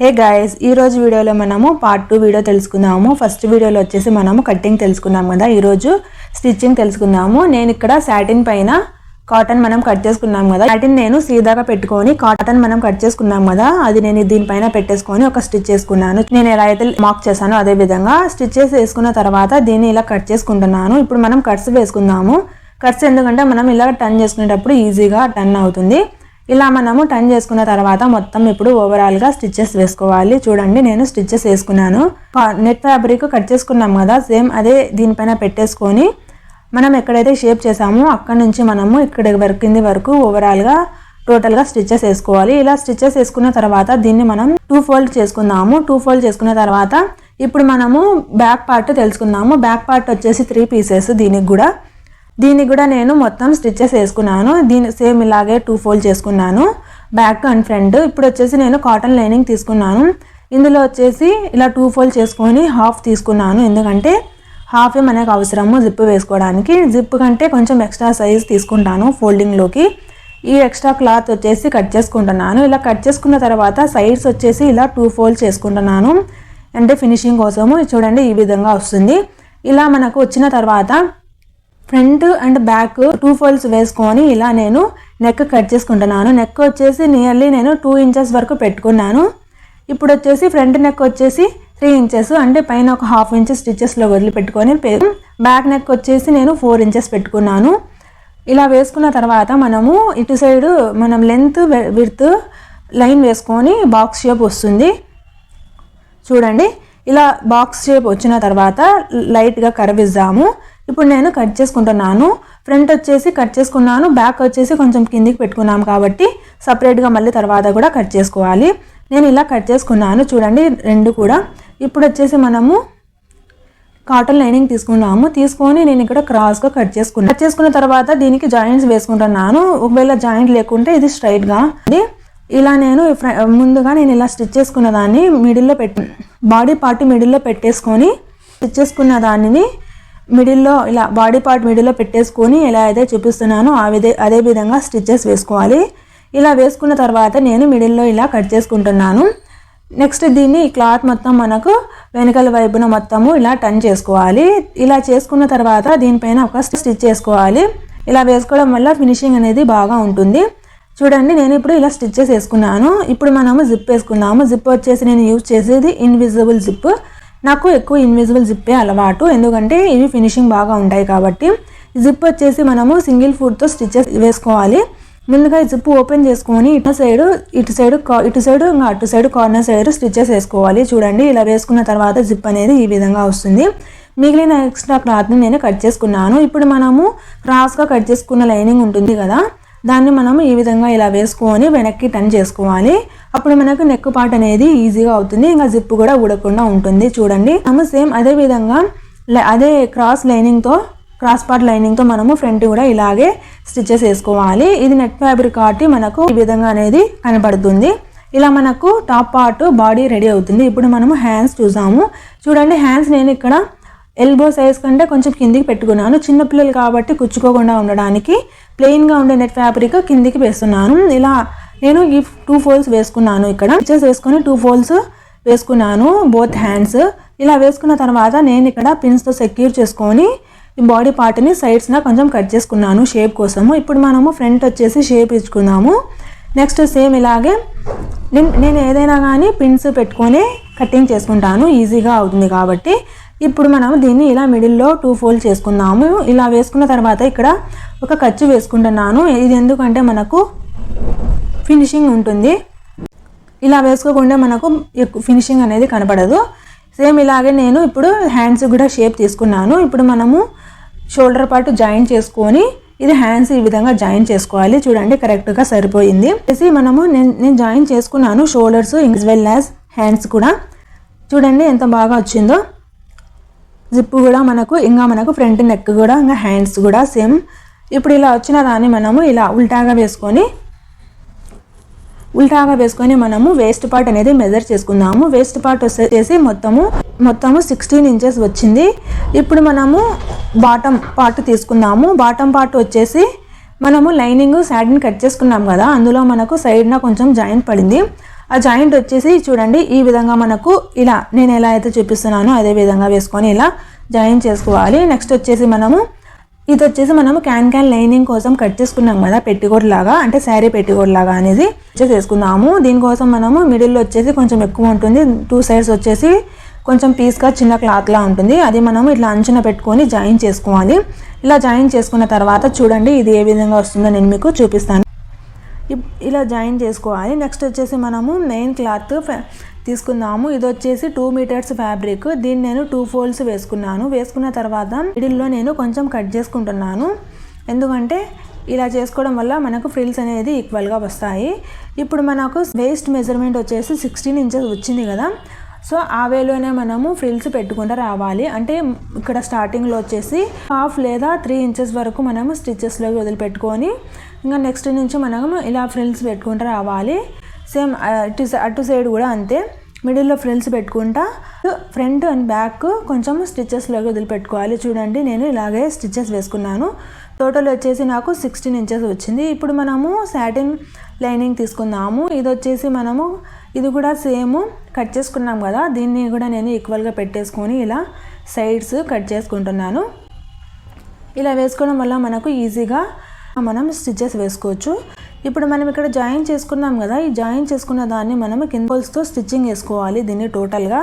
Hey guys, ఈ రోజు వీడియోలో మనము పార్ట్ 2 వీడియో తెలుసుకుందాము. ఫస్ట్ వీడియోలో వచ్చేసి మనము కట్టింగ్ తెలుసుకున్నాం కదా. ఈ రోజు స్టిచ్చింగ్ తెలుసుకుందాము. నేను ఇక్కడ సాటిన్ పైన కాటన్ మనం కట్ చేసుకున్నాం కదా. సాటిన్ నేను సీదాగా పెట్టుకొని కాటన్ మనం కట్ చేసుకున్నాం కదా, అది నేను దీనిపైన పెట్టేసుకొని ఒక స్టిచ్ చేసుకున్నాను. నేను ఎలా అయితే మార్క్ చేశానో అదే విధంగా స్టిచెస్ వేసుకున్న తర్వాత దీన్ని ఇలా కట్ చేసుకుంటున్నాను. ఇప్పుడు మనం కట్స్ వేసుకుందాము. కట్స్ ఎందుకంటే మనం ఇలా టర్న్ చేసుకునేటప్పుడు ఈజీగా టర్న్ అవుతుంది. ఇలా మనము టర్న్ చేసుకున్న తర్వాత మొత్తం ఇప్పుడు ఓవరాల్గా స్టిచెస్ వేసుకోవాలి. చూడండి, నేను స్టిచెస్ వేసుకున్నాను. నెట్ ఫ్యాబ్రిక్ కట్ చేసుకున్నాం కదా, సేమ్ అదే దీనిపైన పెట్టేసుకొని మనం ఎక్కడైతే షేప్ చేసామో అక్కడ నుంచి మనము ఇక్కడ కింది వరకు ఓవరాల్గా టోటల్గా స్టిచెస్ వేసుకోవాలి. ఇలా స్టిచెస్ వేసుకున్న తర్వాత దీన్ని మనం 2 ఫోల్డ్ చేసుకుందాము. 2 ఫోల్డ్ చేసుకున్న తర్వాత ఇప్పుడు మనము బ్యాక్ పార్ట్ తెలుసుకుందాము. బ్యాక్ పార్ట్ వచ్చేసి 3 పీసెస్. దీనికి కూడా నేను మొత్తం స్టిచెస్ వేసుకున్నాను. దీని సేమ్ ఇలాగే 2 ఫోల్డ్ చేసుకున్నాను, బ్యాక్ అండ్ ఫ్రంట్. ఇప్పుడు వచ్చేసి నేను కాటన్ లైనింగ్ తీసుకున్నాను. ఇందులో వచ్చేసి ఇలా 2 ఫోల్డ్ చేసుకొని హాఫ్ తీసుకున్నాను, ఎందుకంటే హాఫ్ మనకు అవసరము జిప్ వేసుకోవడానికి. జిప్ కంటే కొంచెం ఎక్స్ట్రా సైజ్ తీసుకుంటాను ఫోల్డింగ్లోకి. ఈ ఎక్స్ట్రా క్లాత్ వచ్చేసి కట్ చేసుకుంటున్నాను. ఇలా కట్ చేసుకున్న తర్వాత సైడ్స్ వచ్చేసి ఇలా 2 ఫోల్డ్ చేసుకుంటున్నాను, అంటే ఫినిషింగ్ కోసము. చూడండి, ఈ విధంగా వస్తుంది. ఇలా మనకు వచ్చిన తర్వాత ఫ్రంట్ అండ్ బ్యాక్ 2 ఫోల్డ్స్ వేసుకొని ఇలా నేను నెక్ కట్ చేసుకుంటున్నాను. నెక్ వచ్చేసి నియర్లీ నేను 2 ఇంచెస్ వరకు పెట్టుకున్నాను. ఇప్పుడు వచ్చేసి ఫ్రంట్ నెక్ వచ్చేసి 3 ఇంచెస్, అంటే పైన ఒక ½ ఇంచ్ స్టిచెస్లో వదిలిపెట్టుకొని బ్యాక్ నెక్ వచ్చేసి నేను 4 ఇంచెస్ పెట్టుకున్నాను. ఇలా వేసుకున్న తర్వాత మనము ఇటు సైడ్ మనం లెంత్ విడ్త్ లైన్ వేసుకొని బాక్స్ షేప్ వస్తుంది. చూడండి, ఇలా బాక్స్ షేప్ వచ్చిన తర్వాత లైట్గా కర్వ్ ఇద్దాము. ఇప్పుడు నేను కట్ చేసుకుంటున్నాను. ఫ్రంట్ వచ్చేసి కట్ చేసుకున్నాను, బ్యాక్ వచ్చేసి కొంచెం కిందికి పెట్టుకున్నాం కాబట్టి సపరేట్గా మళ్ళీ తర్వాత కూడా కట్ చేసుకోవాలి. నేను ఇలా కట్ చేసుకున్నాను. చూడండి, రెండు కూడా. ఇప్పుడు వచ్చేసి మనము కాటన్ లైనింగ్ తీసుకొని నేను ఇక్కడ క్రాస్గా కట్ చేసుకున్న తర్వాత దీనికి జాయింట్స్ వేసుకుంటున్నాను. ఒకవేళ జాయింట్ లేకుంటే ఇది స్ట్రైట్గా ఇలా నేను ముందుగా ఇలా స్టిచ్ చేసుకున్న దాన్ని మిడిల్లో బాడీ పార్ట్ మిడిల్లో పెట్టేసుకొని స్టిచ్ చేసుకున్న దానిని మిడిల్లో ఇలా బాడీ పార్ట్ మిడిల్లో పెట్టేసుకొని ఎలా అయితే చూపిస్తున్నానో అదే విధంగా స్టిచెస్ వేసుకోవాలి. ఇలా వేసుకున్న తర్వాత నేను మిడిల్లో ఇలా కట్ చేసుకుంటున్నాను. నెక్స్ట్ దీన్ని ఈ క్లాత్ మొత్తం మనకు వెనకాల వైపున మొత్తము ఇలా టర్న్ చేసుకోవాలి. ఇలా చేసుకున్న తర్వాత దీనిపైన ఒక స్టిచ్ చేసుకోవాలి. ఇలా వేసుకోవడం వల్ల ఫినిషింగ్ అనేది బాగా ఉంటుంది. చూడండి, నేను ఇప్పుడు ఇలా స్టిచెస్ వేసుకున్నాను. ఇప్పుడు మనము జిప్ వేసుకున్నాము. జిప్ వచ్చేసి నేను యూజ్ చేసేది ఇన్విజిబుల్ జిప్. నాకు ఎక్కువ ఇన్విజిబుల్ జిప్పే అలవాటు, ఎందుకంటే ఇవి ఫినిషింగ్ బాగా ఉంటాయి కాబట్టి. జిప్ వచ్చేసి మనము సింగిల్ ఫుట్తో స్టిచెస్ వేసుకోవాలి. ముందుగా ఈ జిప్ ఓపెన్ చేసుకొని ఇటు సైడ్ ఇంకా అటు సైడ్ కార్నర్ సైడ్ స్టిచెస్ వేసుకోవాలి. చూడండి, ఇలా వేసుకున్న తర్వాత జిప్ అనేది ఈ విధంగా వస్తుంది. మిగిలిన ఎక్స్ట్రా క్లాత్ని నేను కట్ చేసుకున్నాను. ఇప్పుడు మనము క్రాస్గా కట్ చేసుకున్న లైనింగ్ ఉంటుంది కదా, దాన్ని మనము ఈ విధంగా ఇలా వేసుకొని వెనక్కి టర్న్ చేసుకోవాలి. అప్పుడు మనకు నెక్ పార్ట్ అనేది ఈజీగా అవుతుంది, ఇంకా జిప్ కూడా ఊడకుండా ఉంటుంది. చూడండి, మనము సేమ్ అదే విధంగా అదే క్రాస్ పార్ట్ లైనింగ్తో మనము ఫ్రంట్ కూడా ఇలాగే స్టిచెస్ వేసుకోవాలి. ఇది నెట్ ఫ్యాబ్రిక్ కాబట్టి మనకు ఈ విధంగా అనేది కనబడుతుంది. ఇలా మనకు టాప్ పార్ట్ బాడీ రెడీ అవుతుంది. ఇప్పుడు మనము హ్యాండ్స్ చూసాము. చూడండి, హ్యాండ్స్ నేను ఇక్కడ ఎల్బో సైజ్ కంటే కొంచెం కిందికి పెట్టుకున్నాను. చిన్నపిల్లలు కాబట్టి కుచ్చుకోకుండా ఉండడానికి ప్లెయిన్గా ఉండే నెట్ ఫ్యాబ్రిక్ కిందికి వేస్తున్నాను. ఇలా నేను ఈ 2 ఫోల్డ్స్ వేసుకున్నాను. ఇక్కడ స్టిచెస్ వేసుకొని 2 ఫోల్డ్స్ వేసుకున్నాను బోత్ హ్యాండ్స్. ఇలా వేసుకున్న తర్వాత నేను ఇక్కడ పిన్స్తో సెక్యూర్ చేసుకొని ఈ బాడీ పార్ట్ని సైడ్స్న కొంచెం కట్ చేసుకున్నాను షేప్ కోసము. ఇప్పుడు మనము ఫ్రంట్ వచ్చేసి షేప్ ఇచ్చుకున్నాము. నెక్స్ట్ సేమ్ ఇలాగే నేను ఏదైనా కానీ పిన్స్ పెట్టుకొని కటింగ్ చేసుకుంటాను, ఈజీగా అవుతుంది కాబట్టి. ఇప్పుడు మనం దీన్ని ఇలా మిడిల్లో 2 ఫోల్డ్ చేసుకుందాము. ఇలా వేసుకున్న తర్వాత ఇక్కడ ఒక ఖర్చు వేసుకుంటున్నాను. ఇది ఎందుకంటే మనకు ఫినిషింగ్ ఉంటుంది. ఇలా వేసుకోకుండా మనకు ఫినిషింగ్ అనేది కనపడదు. సేమ్ ఇలాగే నేను ఇప్పుడు హ్యాండ్స్ కూడా షేప్ తీసుకున్నాను. ఇప్పుడు మనము షోల్డర్ పార్ట్ జాయిన్ చేసుకొని ఇది హ్యాండ్స్ ఈ విధంగా జాయిన్ చేసుకోవాలి. చూడండి, కరెక్ట్గా సరిపోయింది. మనము నేను జాయిన్ చేసుకున్నాను shoulders as well as hands కూడా. చూడండి ఎంత బాగా వచ్చిందో. జిప్ కూడా మనకు ఫ్రంట్ నెక్ కూడా ఇంకా హ్యాండ్స్ కూడా సేమ్. ఇప్పుడు ఇలా వచ్చిన దాన్ని మనము ఇలా ఉల్టాగా వేసుకొని మనము వేస్ట్ పార్ట్ అనేది మెజర్ చేసుకుందాము. వేస్ట్ పార్ట్ వచ్చేసి మొత్తము 16 ఇంచెస్ వచ్చింది. ఇప్పుడు మనము బాటమ్ పార్ట్ తీసుకుందాము. బాటమ్ పార్ట్ వచ్చేసి మనము లైనింగ్ సాటిన్ కట్ చేసుకున్నాం కదా, అందులో మనకు సైడ్న కొంచెం జాయింట్ పడింది. ఆ జాయింట్ వచ్చేసి చూడండి ఈ విధంగా మనకు ఇలా నేను ఎలా అయితే చూపిస్తున్నానో అదే విధంగా వేసుకొని ఇలా జాయిన్ చేసుకోవాలి. నెక్స్ట్ వచ్చేసి ఇది వచ్చేసి క్యాన్ లైనింగ్ కోసం కట్ చేసుకున్నాం కదా, పెట్టికోట్ లాగా అంటే శారీ పెట్టికోట్ లాగా అనేది చేసుకున్నాము. దీనికోసం మిడిల్లో వచ్చేసి కొంచెం ఎక్కువ ఉంటుంది, 2 సైడ్స్ వచ్చేసి కొంచెం పీస్గా చిన్న క్లాత్లా ఉంటుంది. అది ఇట్లా అంచున పెట్టుకొని జాయిన్ చేసుకోవాలి. ఇలా జాయిన్ చేసుకున్న తర్వాత చూడండి ఇది ఏ విధంగా వస్తుందో నేను మీకు చూపిస్తాను. ఇలా జాయిన్ చేసుకోవాలి. నెక్స్ట్ వచ్చేసి మెయిన్ క్లాత్ తీసుకుందాము. ఇది వచ్చేసి 2 మీటర్స్ ఫ్యాబ్రిక్. దీన్ని నేను 2 ఫోల్డ్స్ వేసుకున్నాను. వేసుకున్న తర్వాత మిడిల్లో నేను కొంచెం కట్ చేసుకుంటున్నాను. ఎందుకంటే ఇలా చేసుకోవడం వల్ల మనకు ఫ్రిల్స్ అనేది ఈక్వల్గా వస్తాయి. ఇప్పుడు మనకు వేస్ట్ మెజర్మెంట్ వచ్చేసి 16 ఇంచెస్ వచ్చింది కదా, సో ఆ వేలోనే ఫ్రిల్స్ పెట్టుకుంటూ రావాలి. అంటే ఇక్కడ స్టార్టింగ్లో వచ్చేసి 1/2 లేదా 3 ఇంచెస్ వరకు స్టిచెస్లోకి వదిలిపెట్టుకొని ఇంకా నెక్స్ట్ నుంచి ఇలా ఫ్రిల్స్ పెట్టుకుంటూ రావాలి. సేమ్ అటు సైడ్ కూడా అంతే, మిడిల్లో ఫ్రిల్స్ పెట్టుకుంటా ఫ్రంట్ అండ్ బ్యాక్ కొంచెం స్టిచెస్లోకి వదిలిపెట్టుకోవాలి. చూడండి నేను ఇలాగే స్టిచెస్ వేసుకున్నాను. టోటల్ వచ్చేసి నాకు 16 ఇంచెస్ వచ్చింది. ఇప్పుడు సాటిన్ లైనింగ్ తీసుకుందాము. ఇది వచ్చేసి ఇది కూడా సేమ్ కట్ చేసుకున్నాం కదా, దీన్ని కూడా నేను ఈక్వల్గా పెట్టేసుకొని ఇలా సైడ్స్ కట్ చేసుకుంటున్నాను. ఇలా వేసుకోవడం వల్ల మనకు ఈజీగా స్టిచెస్ వేసుకోవచ్చు. ఇప్పుడు ఇక్కడ జాయిన్ చేసుకున్నాం కదా, ఈ జాయిన్ చేసుకున్న దాన్ని కింద హోల్స్తో స్టిచ్చింగ్ వేసుకోవాలి దీన్ని టోటల్గా.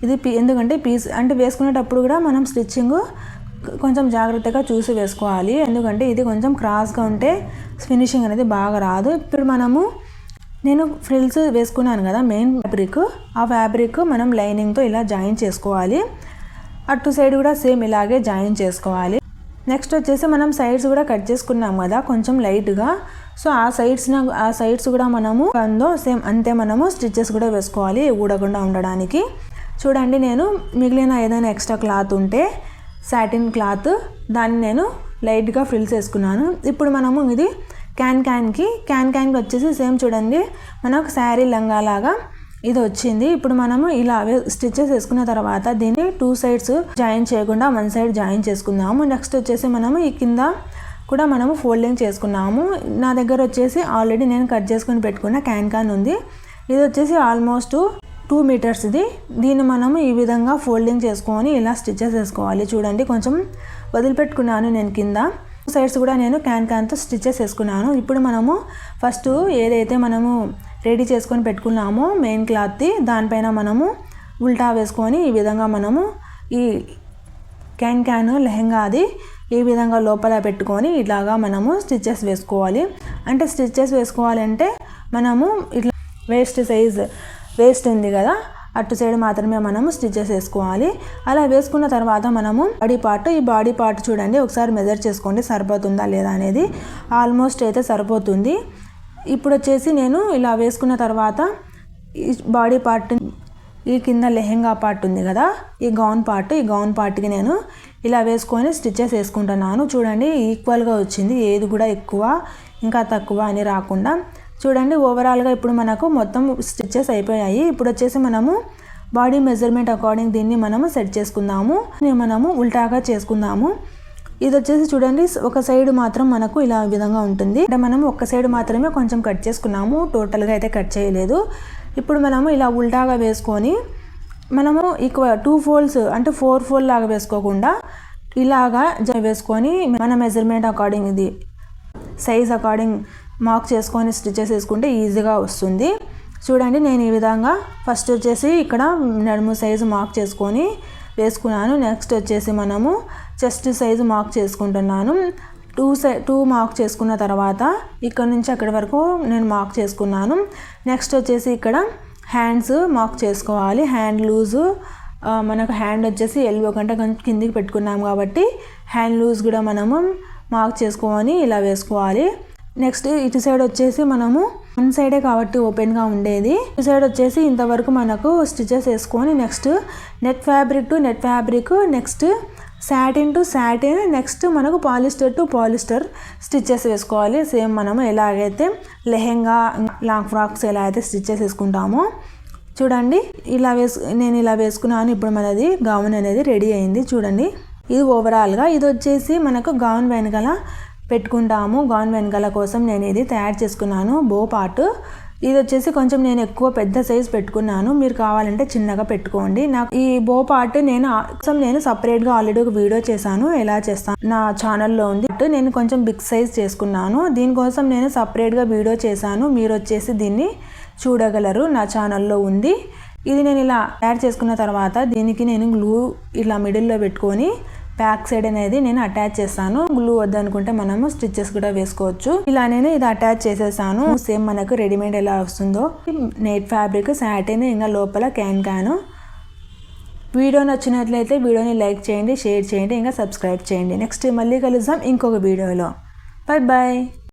ఇది ఎందుకంటే పీస్ అంటే వేసుకునేటప్పుడు కూడా స్టిచ్చింగ్ కొంచెం జాగ్రత్తగా చూసి వేసుకోవాలి. ఎందుకంటే ఇది కొంచెం క్రాస్గా ఉంటే ఫినిషింగ్ అనేది బాగా రాదు. ఇప్పుడు నేను ఫ్రిల్స్ వేసుకున్నాను కదా మెయిన్ ఫ్యాబ్రిక్, ఆ ఫ్యాబ్రిక్ లైనింగ్తో ఇలా జాయిన్ చేసుకోవాలి. అటు సైడ్ కూడా సేమ్ ఇలాగే జాయిన్ చేసుకోవాలి. నెక్స్ట్ వచ్చేసి సైడ్స్ కూడా కట్ చేసుకున్నాం కదా కొంచెం లైట్గా, సో ఆ సైడ్స్ కూడా సేమ్ అంతే స్టిచెస్ కూడా వేసుకోవాలి ఊడకుండా ఉండడానికి. చూడండి నేను మిగిలిన ఏదైనా ఎక్స్ట్రా క్లాత్ ఉంటే సాటిన్ క్లాత్ దాన్ని నేను లైట్గా ఫ్రిల్స్ వేసుకున్నాను. ఇప్పుడు ఇది క్యాన్కి వచ్చేసి సేమ్ చూడండి మనకు శారీ లంగా లాగా ఇది వచ్చింది. ఇప్పుడు ఇలా స్టిచెస్ వేసుకున్న తర్వాత దీన్ని 2 సైడ్స్ జాయిన్ చేయకుండా 1 సైడ్ జాయిన్ చేసుకుందాము. నెక్స్ట్ వచ్చేసి ఈ కింద కూడా ఫోల్డింగ్ చేసుకున్నాము. నా దగ్గర వచ్చేసి ఆల్రెడీ నేను కట్ చేసుకొని పెట్టుకున్న క్యాన్ ఉంది. ఇది వచ్చేసి ఆల్మోస్ట్ 2 మీటర్స్ ఇది. దీన్ని ఈ విధంగా ఫోల్డింగ్ చేసుకొని ఇలా స్టిచెస్ వేసుకోవాలి. చూడండి కొంచెం వదిలిపెట్టుకున్నాను నేను కింద సైడ్స్ కూడా నేను క్యాన్తో స్టిచెస్ వేసుకున్నాను. ఇప్పుడు ఫస్ట్ ఏదైతే రెడీ చేసుకొని పెట్టుకున్నామో మెయిన్ క్లాత్ది దానిపైన ఉల్టా వేసుకొని ఈ విధంగా ఈ క్యాన్ లెహంగాది ఈ విధంగా లోపల పెట్టుకొని ఇలాగా స్టిచెస్ వేసుకోవాలి. అంటే స్టిచెస్ వేసుకోవాలంటే ఇట్లా వేస్ట్ ఉంది కదా అటు సైడ్ మాత్రమే స్టిచెస్ వేసుకోవాలి. అలా వేసుకున్న తర్వాత ఈ బాడీ పార్ట్ చూడండి ఒకసారి మెజర్ చేసుకోండి సరిపోతుందా లేదా అనేది. ఆల్మోస్ట్ అయితే సరిపోతుంది. ఇప్పుడు వచ్చేసి నేను ఇలా వేసుకున్న తర్వాత ఈ బాడీ పార్ట్ ఈ కింద లెహెంగా పార్ట్ ఉంది కదా ఈ గౌన్ పార్ట్కి నేను ఇలా వేసుకొని స్టిచెస్ వేసుకుంటున్నాను. చూడండి ఈక్వల్గా వచ్చింది, ఏది కూడా ఎక్కువ ఇంకా తక్కువ అని రాకుండా. చూడండి ఓవరాల్గా ఇప్పుడు మనకు మొత్తం స్టిచెస్ అయిపోయాయి. ఇప్పుడు వచ్చేసి బాడీ మెజర్మెంట్ అకార్డింగ్ దీన్ని సెట్ చేసుకుందాము. ఉల్టాగా చేసుకుందాము. ఇది వచ్చేసి చూడండి ఒక సైడ్ మాత్రం మనకు ఇలా విధంగా ఉంటుంది. అంటే ఒక సైడ్ మాత్రమే కొంచెం కట్ చేసుకున్నాము, టోటల్గా అయితే కట్ చేయలేదు. ఇప్పుడు ఇలా ఉల్టాగా వేసుకొని ఎక్కువ 2 ఫోల్డ్స్ అంటే 4 ఫోల్డ్ లాగా వేసుకోకుండా ఇలాగా వేసుకొని మన మెజర్మెంట్ అకార్డింగ్ ఇది సైజ్ అకార్డింగ్ మార్క్ చేసుకొని స్టిచెస్ వేసుకుంటే ఈజీగా వస్తుంది. చూడండి నేను ఈ విధంగా ఫస్ట్ వచ్చేసి ఇక్కడ నడుము సైజు మార్క్ చేసుకొని వేసుకున్నాను. నెక్స్ట్ వచ్చేసి చెస్ట్ సైజు మార్క్ చేసుకుంటున్నాను. 2 మార్క్ చేసుకున్న తర్వాత ఇక్కడ నుంచి అక్కడి వరకు నేను మార్క్ చేసుకున్నాను. నెక్స్ట్ వచ్చేసి ఇక్కడ హ్యాండ్స్ మార్క్ చేసుకోవాలి. హ్యాండ్ లూజు మనకు హ్యాండ్ వచ్చేసి ఎల్బో కంటే కిందికి పెట్టుకున్నాం కాబట్టి హ్యాండ్ లూజ్ కూడా మార్క్ చేసుకొని ఇలా వేసుకోవాలి. నెక్స్ట్ ఇటు సైడ్ వచ్చేసి 1 సైడే కాబట్టి ఓపెన్గా ఉండేది. ఇటు సైడ్ వచ్చేసి ఇంతవరకు మనకు స్టిచెస్ వేసుకొని next net fabric to net fabric, next satin to satin, next మనకు పాలిస్టర్ టు పాలిస్టర్ స్టిచెస్ వేసుకోవాలి. సేమ్ ఎలాగైతే లెహెంగా లాంగ్ ఫ్రాక్స్ ఎలా అయితే స్టిచెస్ వేసుకుంటామో చూడండి నేను ఇలా వేసుకున్నాను. ఇప్పుడు మనది గౌన్ అనేది రెడీ అయింది. చూడండి ఇది ఓవరాల్గా ఇది వచ్చేసి మనకు గౌన్ వెనకాల పెట్టుకుంటాము. గౌన్ వెనకాల కోసం నేను ఇది తయారు చేసుకున్నాను బో పార్ట్. ఇది వచ్చేసి కొంచెం నేను ఎక్కువ పెద్ద సైజ్ పెట్టుకున్నాను, మీరు కావాలంటే చిన్నగా పెట్టుకోండి. నాకు ఈ బో పార్ట్ నేను సపరేట్గా ఆల్రెడీ ఒక వీడియో చేశాను, ఎలా చేస్తాను నా ఛానల్లో ఉంది. నేను కొంచెం బిగ్ సైజ్ చేసుకున్నాను, దీనికోసం నేను సపరేట్గా వీడియో చేశాను, మీరు వచ్చేసి దీన్ని చూడగలరు, నా ఛానల్లో ఉంది. ఇది నేను ఇలా తయారు చేసుకున్న తర్వాత దీనికి నేను గ్లూ ఇలా మిడిల్లో పెట్టుకొని బ్యాక్ సైడ్ అనేది నేను అటాచ్ చేస్తాను. గ్లూ వద్దనుకుంటే మనము స్టిచెస్ కూడా వేసుకోవచ్చు. ఇలా నేను ఇది అటాచ్ చేసేసాను. సేమ్ మనకు రెడీమేడ్ ఎలా వస్తుందో నెట్ ఫ్యాబ్రిక్ సాటిన్, ఇంకా లోపల క్యాన్. వీడియో నచ్చినట్లయితే వీడియోని లైక్ చేయండి, షేర్ చేయండి, ఇంకా సబ్స్క్రైబ్ చేయండి. నెక్స్ట్ మళ్ళీ కలుద్దాం ఇంకొక వీడియోలో. Bye bye.